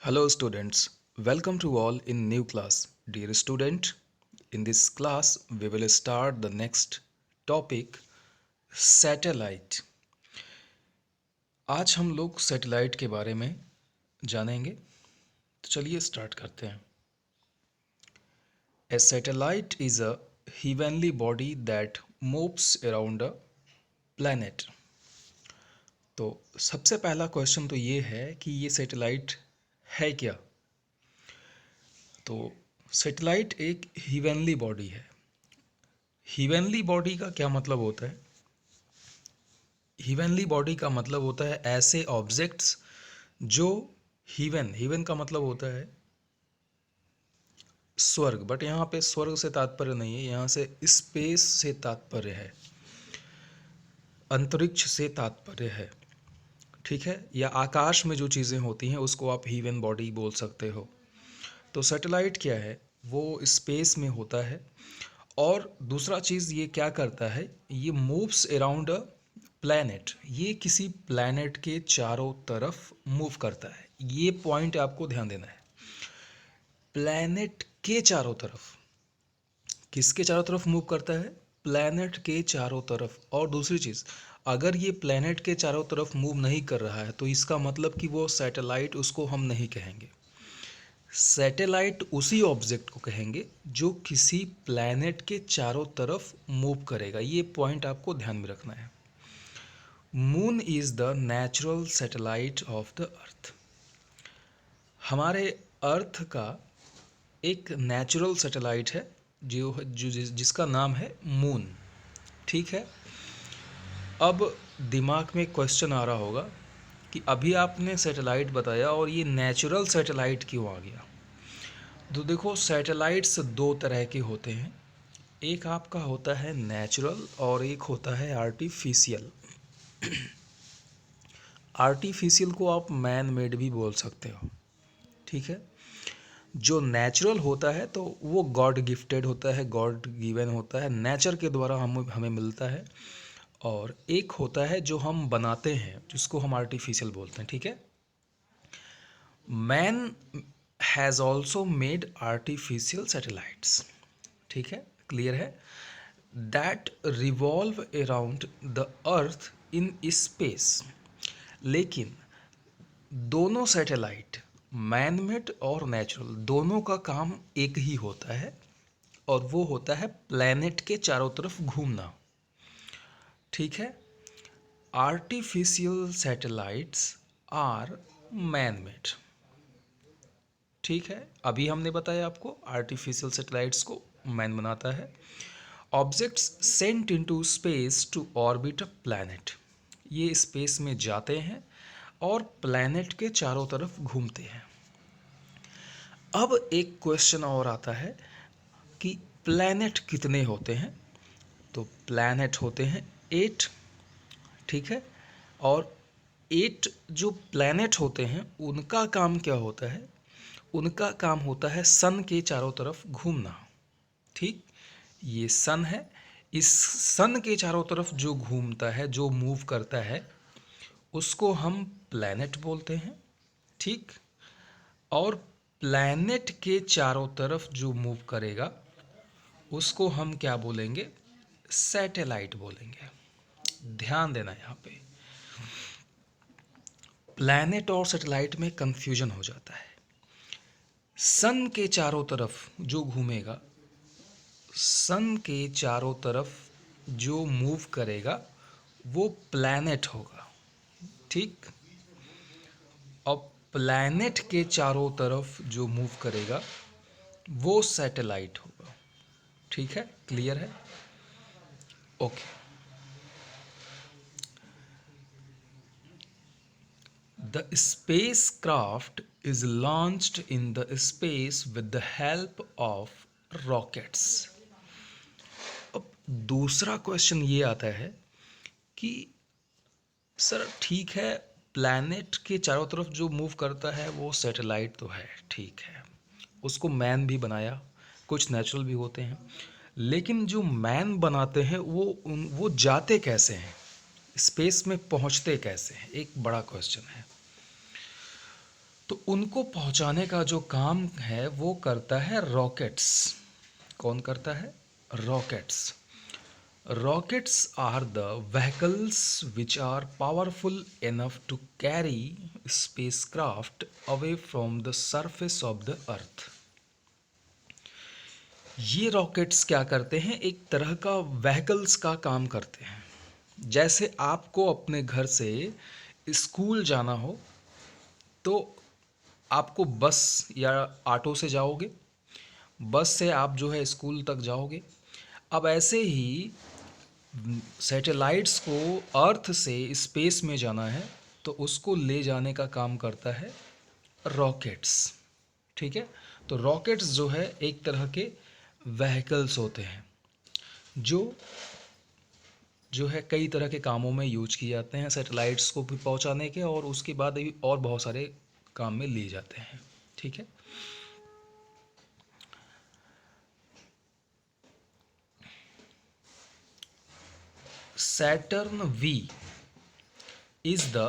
Hello students, welcome to all in new class. Dear student, in this class we will start the next topic satellite. आज हम लोग satellite के बारे में जानेंगे, तो चलिए स्टार्ट करते हैं। A satellite is a heavenly body that moves around a planet। तो सबसे पहला क्वेश्चन तो ये है कि ये सैटेलाइट है क्या। तो सैटेलाइट एक हीवेनली बॉडी है। हीवेनली बॉडी का क्या मतलब होता है? हीवेनली बॉडी का मतलब होता है ऐसे ऑब्जेक्ट्स जो हीवन का मतलब होता है स्वर्ग, बट यहाँ पे स्वर्ग से तात्पर्य नहीं है, यहाँ से स्पेस से तात्पर्य है, अंतरिक्ष से तात्पर्य है, ठीक है। या आकाश में जो चीज़ें होती हैं उसको आप हीवन बॉडी बोल सकते हो। तो सैटेलाइट क्या है? वो स्पेस में होता है। और दूसरा चीज़ ये क्या करता है, ये मूव्स अराउंड अ प्लैनेट, ये किसी प्लैनेट के चारों तरफ मूव करता है। ये पॉइंट आपको ध्यान देना है, प्लैनेट के चारों तरफ। किसके चारों तरफ मूव करता है? प्लैनेट के चारों तरफ। और दूसरी चीज़, अगर ये प्लैनेट के चारों तरफ मूव नहीं कर रहा है तो इसका मतलब कि वो सैटेलाइट उसको हम नहीं कहेंगे। सैटेलाइट उसी ऑब्जेक्ट को कहेंगे जो किसी प्लैनेट के चारों तरफ मूव करेगा। ये पॉइंट आपको ध्यान में रखना है। Moon is the natural satellite of the earth. हमारे अर्थ का एक नेचुरल सैटेलाइट है जिसका नाम है मून, ठीक है। अब दिमाग में क्वेश्चन आ रहा होगा कि अभी आपने सैटेलाइट बताया और ये नेचुरल सैटेलाइट क्यों आ गया? तो देखो, सैटेलाइट्स दो तरह के होते हैं, एक आपका होता है नेचुरल और एक होता है आर्टिफिशियल। आर्टिफिशियल को आप मैन मेड भी बोल सकते हो, ठीक है। जो नेचुरल होता है तो वो गॉड गिफ्टेड होता है, गॉड गिवन होता है, नेचर के द्वारा हमें मिलता है। और एक होता है जो हम बनाते हैं, जिसको हम आर्टिफिशियल बोलते हैं, ठीक है। Man has also made artificial satellites, ठीक है, क्लियर है, that revolve around the earth in space. लेकिन दोनों सैटेलाइट, मैन मेड और नेचुरल, दोनों का काम एक ही होता है और वो होता है प्लैनेट के चारों तरफ घूमना, ठीक है। Artificial satellites are man made, ठीक है। अभी हमने बताया आपको आर्टिफिशियल सैटेलाइट्स को मैन बनाता है। Objects sent into space to orbit a planet, ये स्पेस में जाते हैं और प्लैनेट के चारों तरफ घूमते हैं। अब एक क्वेश्चन और आता है कि प्लैनेट कितने होते हैं? तो प्लैनेट होते हैं 8, ठीक है। और 8 जो प्लैनेट होते हैं उनका काम क्या होता है? उनका काम होता है सन के चारों तरफ घूमना, ठीक। ये सन है, इस सन के चारों तरफ जो घूमता है, जो मूव करता है, उसको हम प्लैनेट बोलते हैं, ठीक। और प्लैनेट के चारों तरफ जो मूव करेगा उसको हम क्या बोलेंगे? सैटेलाइट बोलेंगे। ध्यान देना, यहाँ पे प्लैनेट और सैटेलाइट में कंफ्यूजन हो जाता है। सन के चारों तरफ जो घूमेगा, सन के चारों तरफ जो मूव करेगा वो प्लैनेट होगा, ठीक। और प्लैनेट के चारों तरफ जो मूव करेगा वो सैटेलाइट होगा, ठीक है, क्लियर है, okay. The spacecraft is launched in the space with the help of rockets। अब दूसरा क्वेश्चन ये आता है कि सर ठीक है, प्लैनेट के चारों तरफ जो मूव करता है वो सैटेलाइट तो है, ठीक है, उसको मैन भी बनाया, कुछ नेचुरल भी होते हैं, लेकिन जो मैन बनाते हैं वो जाते कैसे हैं, स्पेस में पहुंचते कैसे हैं? एक बड़ा क्वेश्चन है। तो उनको पहुंचाने का जो काम है वो करता है रॉकेट्स। कौन करता है? Rockets. Rockets are the vehicles which are powerful enough to carry spacecraft away from the surface of the earth. ये रॉकेट्स क्या करते हैं? एक तरह का व्हीकल्स का काम करते हैं। जैसे आपको अपने घर से स्कूल जाना हो तो आपको बस या ऑटो से जाओगे, बस से आप जो है स्कूल तक जाओगे। अब ऐसे ही सैटेलाइट्स को अर्थ से स्पेस में जाना है तो उसको ले जाने का काम करता है रॉकेट्स। ठीक है, तो रॉकेट्स जो है एक तरह के व्हीकल्स होते हैं जो जो है कई तरह के कामों में यूज किए जाते हैं, सैटेलाइट्स को भी पहुंचाने के और उसके बाद भी और बहुत सारे काम में लिए जाते हैं। ठीक है, Saturn V is the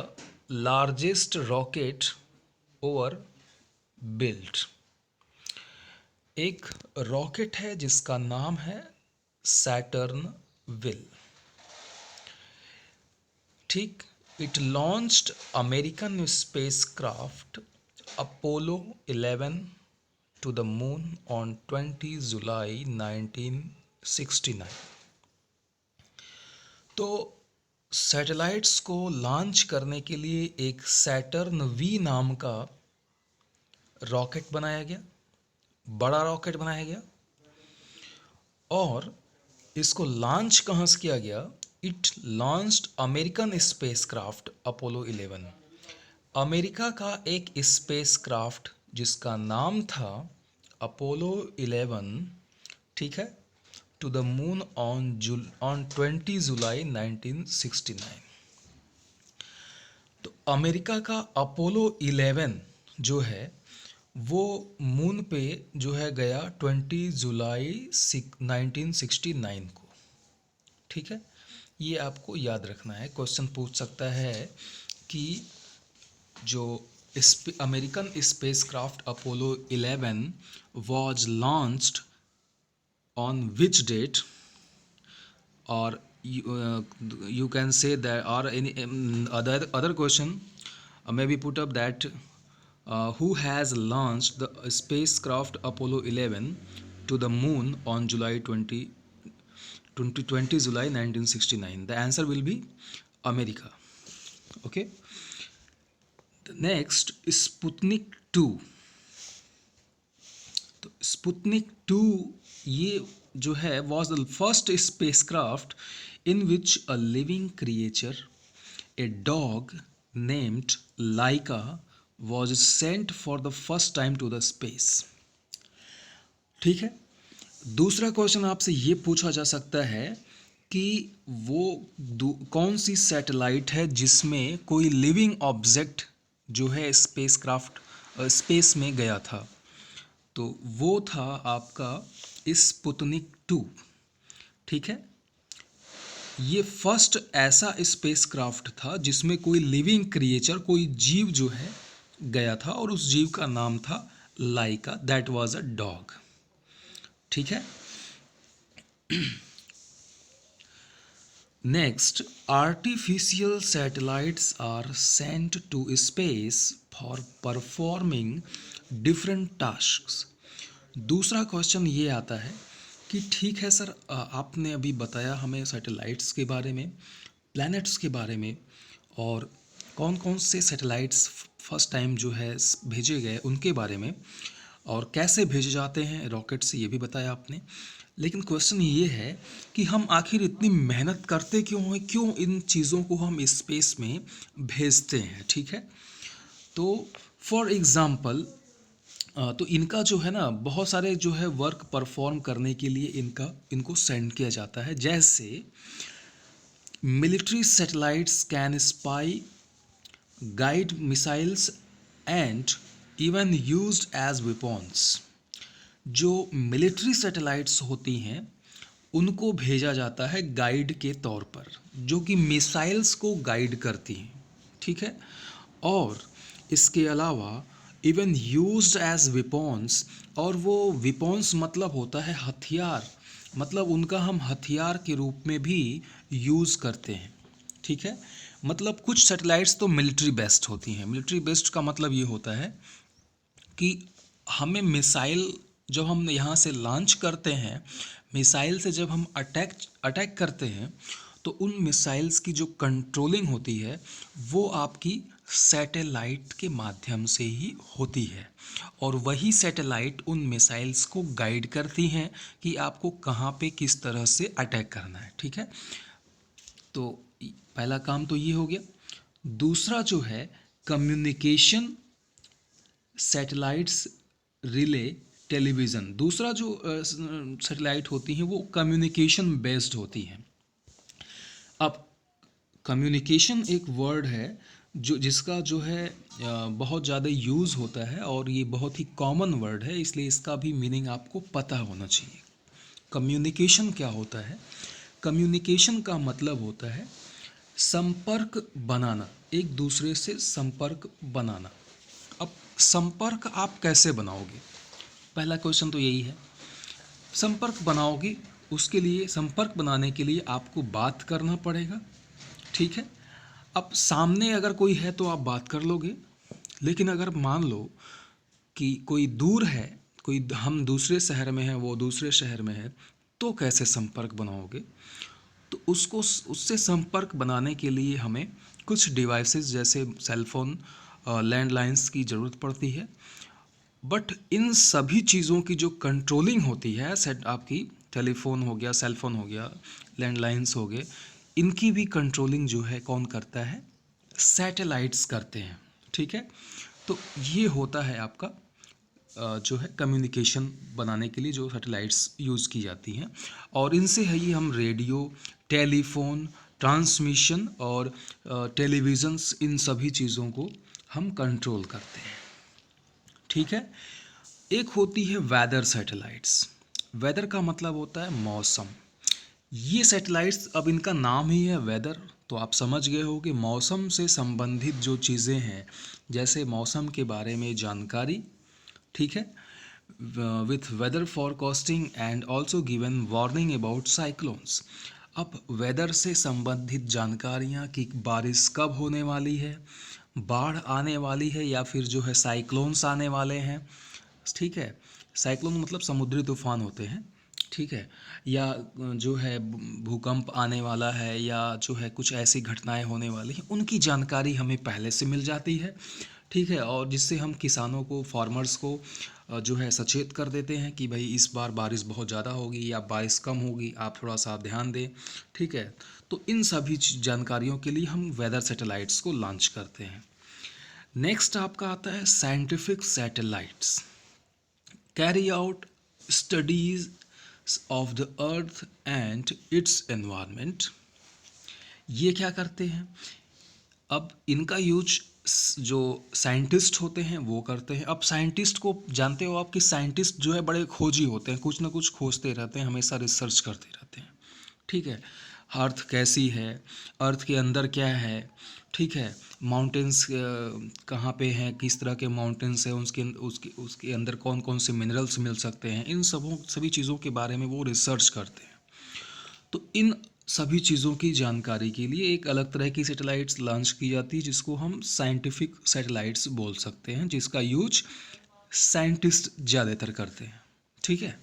largest rocket ever built। एक रॉकेट है जिसका नाम है सैटर्न विल। ठीक, it launched American spacecraft Apollo 11 to the moon on 20 July 1969। तो सैटेलाइट्स को लॉन्च करने के लिए एक सैटर्न वी नाम का रॉकेट बनाया गया, बड़ा रॉकेट बनाया गया। और इसको लॉन्च कहाँ से किया गया? It launched American spacecraft Apollo 11। America का एक स्पेसक्राफ्ट जिसका नाम था अपोलो 11, ठीक है, to the moon on 20 July 1969। तो अमेरिका का अपोलो 11 जो है वो मून पे जो है गया 20 जुलाई 1969 को। ठीक है, ये आपको याद रखना है। क्वेश्चन पूछ सकता है कि जो American spacecraft Apollo 11 was launched on which date, or you can say that, or any other question may be put up that who has launched the spacecraft Apollo 11 to the moon on July 20 July 1969? The answer will be America. Okay, the next Sputnik 2। तो Sputnik 2 ये जो है was the first spacecraft in which a living creature, a dog named Laika, was sent for the first time to the space। ठीक है, दूसरा question आपसे ये पूछा जा सकता है कि वो कौन सी सैटेलाइट है जिसमें कोई लिविंग ऑब्जेक्ट जो है स्पेसक्राफ्ट स्पेस में गया था। तो वो था आपका स्पुतनिक 2। ठीक है, ये फर्स्ट ऐसा स्पेसक्राफ्ट था जिसमें कोई लिविंग क्रिएचर, कोई जीव जो है गया था और उस जीव का नाम था Laika, that was a dog. ठीक है, next, artificial satellites are sent to space for performing different tasks. दूसरा क्वेश्चन ये आता है कि ठीक है सर, आपने अभी बताया हमें सैटेलाइट्स के बारे में, प्लैनेट्स के बारे में, और कौन कौन से सैटेलाइट्स फर्स्ट टाइम जो है भेजे गए उनके बारे में, और कैसे भेजे जाते हैं रॉकेट से, ये भी बताया आपने। लेकिन क्वेश्चन ये है कि हम आखिर इतनी मेहनत करते क्यों हैं, क्यों इन चीज़ों को हम स्पेस में भेजते हैं। ठीक है, तो फॉर एग्ज़ाम्पल तो इनका जो है ना बहुत सारे जो है वर्क परफॉर्म करने के लिए इनको सेंड किया जाता है। जैसे military satellites can spy, guide missiles and even used as weapons. जो मिलिट्री सैटेलाइट्स होती हैं उनको भेजा जाता है गाइड के तौर पर, जो कि मिसाइल्स को गाइड करती हैं। ठीक है, और इसके अलावा इवन यूज्ड एज वेपन्स, और वो वेपन्स मतलब होता है हथियार, मतलब उनका हम हथियार के रूप में भी यूज़ करते हैं। ठीक है, मतलब कुछ सैटेलाइट्स तो मिलिट्री बेस्ड होती हैं। मिलिट्री बेस्ड का मतलब ये होता है कि हमें मिसाइल जब हम यहाँ से लॉन्च करते हैं, मिसाइल से जब हम अटैक करते हैं, तो उन मिसाइल्स की जो कंट्रोलिंग होती है वो आपकी सैटेलाइट के माध्यम से ही होती है, और वही सैटेलाइट उन मिसाइल्स को गाइड करती हैं कि आपको कहाँ पे किस तरह से अटैक करना है। ठीक है, तो पहला काम तो ये हो गया। दूसरा जो है कम्युनिकेशन सैटेलाइट्स रिले टेलीविज़न। दूसरा जो सैटेलाइट होती हैं वो कम्युनिकेशन बेस्ड होती हैं। अब कम्युनिकेशन एक वर्ड है जो जिसका जो है बहुत ज़्यादा यूज़ होता है, और ये बहुत ही कॉमन वर्ड है, इसलिए इसका भी मीनिंग आपको पता होना चाहिए। कम्युनिकेशन क्या होता है? कम्युनिकेशन का मतलब होता है संपर्क बनाना, एक दूसरे से संपर्क बनाना। अब संपर्क आप कैसे बनाओगे? पहला क्वेश्चन तो यही है। संपर्क बनाओगे, उसके लिए संपर्क बनाने के लिए आपको बात करना पड़ेगा। ठीक है, अब सामने अगर कोई है तो आप बात कर लोगे, लेकिन अगर मान लो कि कोई दूर है, कोई हम दूसरे शहर में हैं, वो दूसरे शहर में है, तो कैसे संपर्क बनाओगे? तो उसको उससे संपर्क बनाने के लिए हमें कुछ डिवाइसेस जैसे सेलफोन, लैंडलाइंस की ज़रूरत पड़ती है। बट इन सभी चीज़ों की जो कंट्रोलिंग होती है, सेट आपकी टेलीफोन हो गया, सेलफोन हो गया, लैंडलाइंस हो गए, इनकी भी कंट्रोलिंग जो है कौन करता है? सैटेलाइट्स करते हैं। ठीक है, तो ये होता है आपका जो है कम्युनिकेशन बनाने के लिए जो सैटेलाइट्स यूज़ की जाती हैं, और इनसे ही हम रेडियो, टेलीफोन, ट्रांसमिशन और टेलीविज़न्स, इन सभी चीज़ों को हम कंट्रोल करते हैं। ठीक है, एक होती है वेदर सैटेलाइट्स। वेदर का मतलब होता है मौसम। ये सैटेलाइट्स, अब इनका नाम ही है वेदर, तो आप समझ गए हो कि मौसम से संबंधित जो चीज़ें हैं, जैसे मौसम के बारे में जानकारी। ठीक है, with weather forecasting and also given warning about cyclones. अब वेदर से संबंधित जानकारियाँ कि बारिश कब होने वाली है, बाढ़ आने वाली है, या फिर जो है साइक्लोन्स आने वाले हैं। ठीक है, साइक्लोन मतलब समुद्री तूफान होते हैं। ठीक है, या जो है भूकंप आने वाला है, या जो है कुछ ऐसी घटनाएं होने वाली हैं, उनकी जानकारी हमें पहले से मिल जाती है। ठीक है, और जिससे हम किसानों को, फार्मर्स को जो है सचेत कर देते हैं कि भाई इस बार बारिश बहुत ज़्यादा होगी या बारिश कम होगी, आप थोड़ा सा ध्यान दें। ठीक है, तो इन सभी जानकारियों के लिए हम वेदर सैटेलाइट्स को लॉन्च करते हैं। नेक्स्ट आपका आता है scientific satellites, carry out studies of the earth and it's environment. ये क्या करते हैं? अब इनका यूज जो साइंटिस्ट होते हैं वो करते हैं। अब साइंटिस्ट को जानते हो आप कि साइंटिस्ट जो है बड़े खोजी होते हैं, कुछ ना कुछ खोजते रहते हैं, हमेशा रिसर्च करते रहते हैं। ठीक है, अर्थ कैसी है, अर्थ के अंदर क्या है, ठीक है, माउंटेन्स कहाँ पे हैं, किस तरह के माउंटेन्स हैं, उसके उसके उसके अंदर कौन कौन से मिनरल्स मिल सकते हैं, इन सभी चीज़ों के बारे में वो रिसर्च करते हैं। तो इन सभी चीज़ों की जानकारी के लिए एक अलग तरह की सैटेलाइट्स लॉन्च की जाती है, जिसको हम साइंटिफिक सैटेलाइट्स बोल सकते हैं, जिसका यूज साइंटिस्ट ज़्यादातर करते हैं। ठीक है,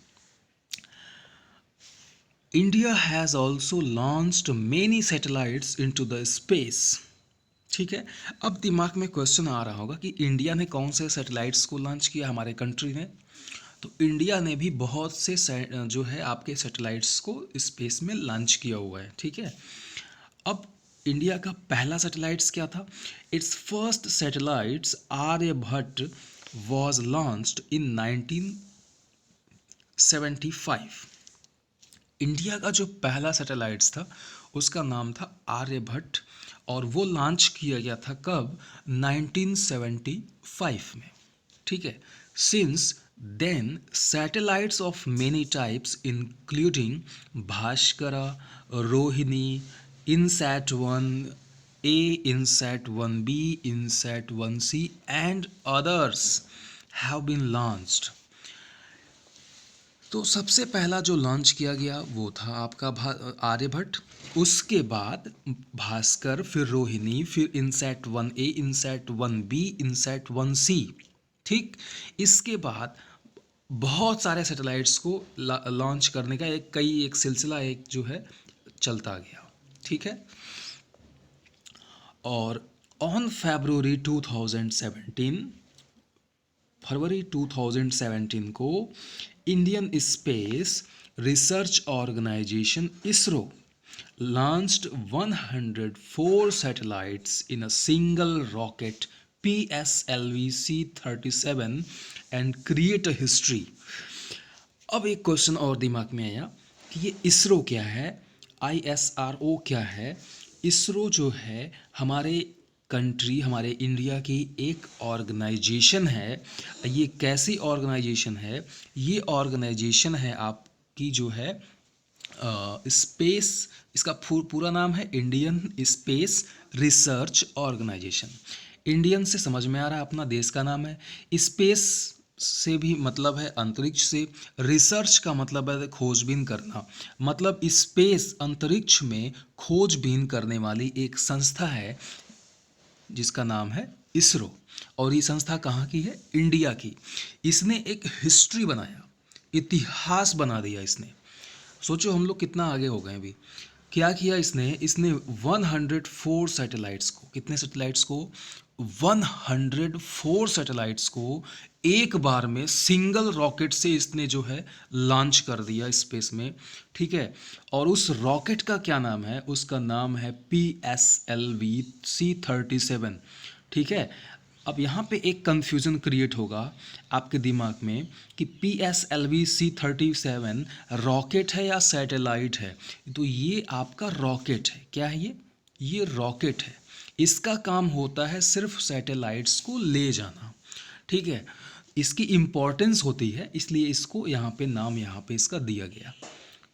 India has also launched many satellites into the space. ठीक है, अब दिमाग में क्वेश्चन आ रहा होगा कि इंडिया ने कौन से सैटेलाइट्स को लॉन्च किया, हमारे कंट्री ने? तो इंडिया ने भी बहुत से जो है आपके सैटेलाइट्स को स्पेस में लॉन्च किया हुआ है। ठीक है, अब इंडिया का पहला सैटेलाइट्स क्या था? It's first satellites Aryabhata was launched in 1975। India का जो पहला सैटेलाइट्स था उसका नाम था आर्यभट्ट, और वो लॉन्च किया गया था कब? 1975 में। ठीक है, since then satellites of many types including Bhaskara, Rohini, INSAT 1, A, INSAT 1B, INSAT 1C and others have been launched. तो सबसे पहला जो लॉन्च किया गया वो था आपका आर्यभट्ट, उसके बाद भास्कर, फिर रोहिणी, फिर INSAT 1A, INSAT 1B, INSAT 1C। ठीक, इसके बाद बहुत सारे सैटेलाइट्स को लॉन्च करने का एक सिलसिला एक जो है चलता गया। ठीक है, और ऑन फरवरी 2017 को Indian Space Research Organisation ISRO launched 104 satellites in a single rocket PSLV-C-37 and create a history। अब एक क्वेश्चन और दिमाग में आया कि ये इसरो क्या है, ISRO क्या है। इसरो जो है हमारे कंट्री, हमारे इंडिया की एक ऑर्गेनाइजेशन है। ये कैसी ऑर्गेनाइजेशन है? ये ऑर्गेनाइजेशन है आपकी जो है स्पेस, इसका पूरा नाम है Indian Space Research Organisation. Indian से समझ में आ रहा है अपना देश का नाम है, स्पेस से भी मतलब है अंतरिक्ष से, रिसर्च का मतलब है खोजबीन करना, मतलब स्पेस अंतरिक्ष में खोजबीन करने वाली एक संस्था है जिसका नाम है इसरो। और ये संस्था कहाँ की है? इंडिया की। इसने एक हिस्ट्री बनाया, इतिहास बना दिया इसने। सोचो हम लोग कितना आगे हो गए अभी। क्या किया इसने 104 सैटेलाइट्स को, कितने सैटेलाइट्स को? 104 सैटेलाइट्स को एक बार में सिंगल रॉकेट से इसने जो है लॉन्च कर दिया स्पेस में। ठीक है, और उस रॉकेट का क्या नाम है? उसका नाम है PSLV-C-37। ठीक है, अब यहाँ पे एक कन्फ्यूज़न क्रिएट होगा आपके दिमाग में कि PSLV-C-37 रॉकेट है या सैटेलाइट है। तो ये आपका रॉकेट है। क्या है ये रॉकेट है। इसका काम होता है सिर्फ सैटेलाइट्स को ले जाना। ठीक है, इसकी इम्पोर्टेंस होती है, इसलिए इसको यहाँ पे नाम यहाँ पे इसका दिया गया।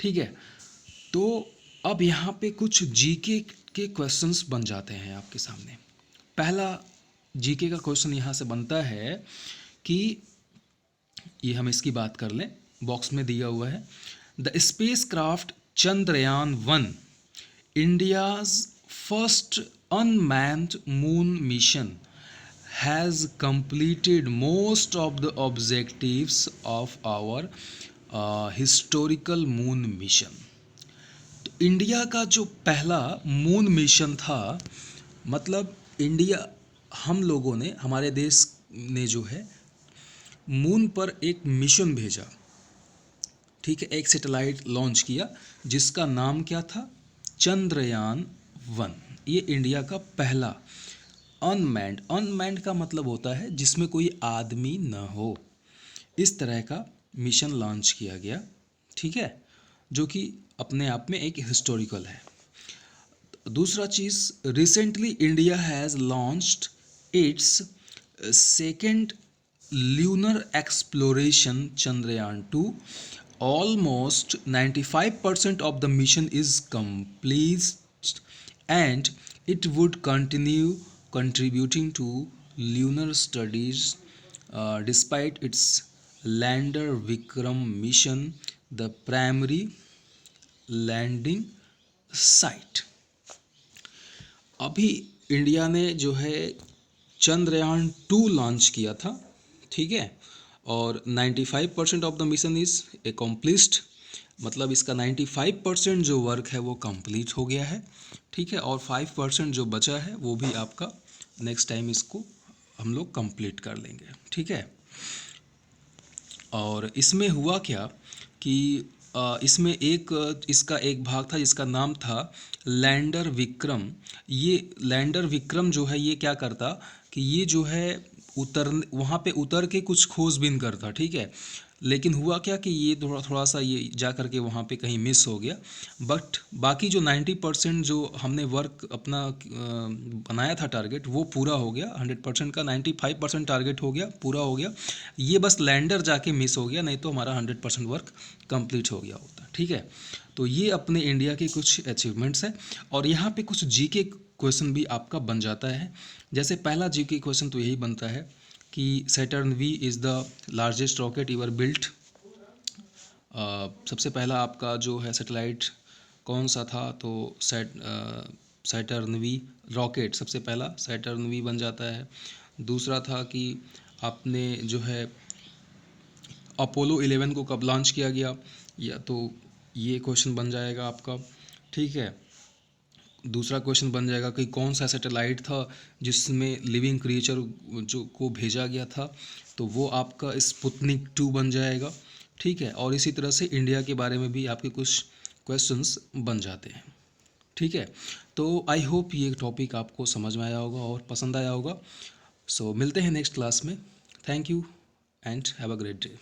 ठीक है, तो अब यहाँ पे कुछ जीके के क्वेश्चंस बन जाते हैं आपके सामने। पहला जीके का क्वेश्चन यहाँ से बनता है कि ये हम इसकी बात कर लें, बॉक्स में दिया हुआ है, the space craft Chandrayaan-1, India's first unmanned moon mission, has completed most of the objectives of our historical moon mission। तो इंडिया का जो पहला मून मिशन था, मतलब इंडिया, हम लोगों ने, हमारे देश ने जो है मून पर एक मिशन भेजा। ठीक है, एक सैटेलाइट लॉन्च किया जिसका नाम क्या था? Chandrayaan-1। ये इंडिया का पहला अनमैन्ड का मतलब होता है जिसमें कोई आदमी न हो, इस तरह का मिशन लॉन्च किया गया। ठीक है, जो कि अपने आप में एक हिस्टोरिकल है। दूसरा चीज़, recently India has launched its second lunar exploration Chandrayaan-2। Almost 95% of the mission is complete and it would continue contributing to lunar studies despite its lander Vikram mission, the primary landing site। अभी India ने जो है Chandrayaan-2 launch किया था। ठीक है, और 95% of the mission is accomplished, मतलब इसका 95% जो वर्क है वो कंप्लीट हो गया है। ठीक है, और 5% जो बचा है वो भी आपका नेक्स्ट टाइम इसको हम लोग कंप्लीट कर लेंगे। ठीक है, और इसमें हुआ क्या कि इसमें इसका एक भाग था जिसका नाम था लैंडर विक्रम। ये लैंडर विक्रम जो है ये क्या करता कि ये जो है वहाँ पे उतर के कुछ खोजबीन करता। ठीक है, लेकिन हुआ क्या कि ये थोड़ा सा ये जा कर के वहाँ पे कहीं मिस हो गया। बट बाकी जो 90% जो हमने वर्क अपना बनाया था टारगेट, वो पूरा हो गया। 100% का 95% टारगेट हो गया, पूरा हो गया। ये बस लैंडर जाके मिस हो गया, नहीं तो हमारा 100% वर्क कंप्लीट हो गया होता। ठीक है, तो ये अपने इंडिया के कुछ अचीवमेंट्स हैं। और यहाँ पे कुछ जीके क्वेश्चन भी आपका बन जाता है। जैसे पहला जीके क्वेश्चन तो यही बनता है कि Saturn V is the largest rocket ever built. सबसे पहला आपका जो है सैटेलाइट कौन सा था, तो सैटर्न वी रॉकेट सबसे पहला सैटर्न वी बन जाता है। दूसरा था कि आपने जो है अपोलो 11 को कब लॉन्च किया गया, या तो ये क्वेश्चन बन जाएगा आपका। ठीक है, दूसरा क्वेश्चन बन जाएगा कि कौन सा सैटेलाइट था जिसमें लिविंग क्रिएचर जो को भेजा गया था, तो वो आपका स्पुतनिक 2 बन जाएगा। ठीक है, और इसी तरह से इंडिया के बारे में भी आपके कुछ क्वेश्चंस बन जाते हैं। ठीक है, तो आई होप ये टॉपिक आपको समझ में आया होगा और पसंद आया होगा। सो मिलते हैं नेक्स्ट क्लास में। Thank you and have a great day.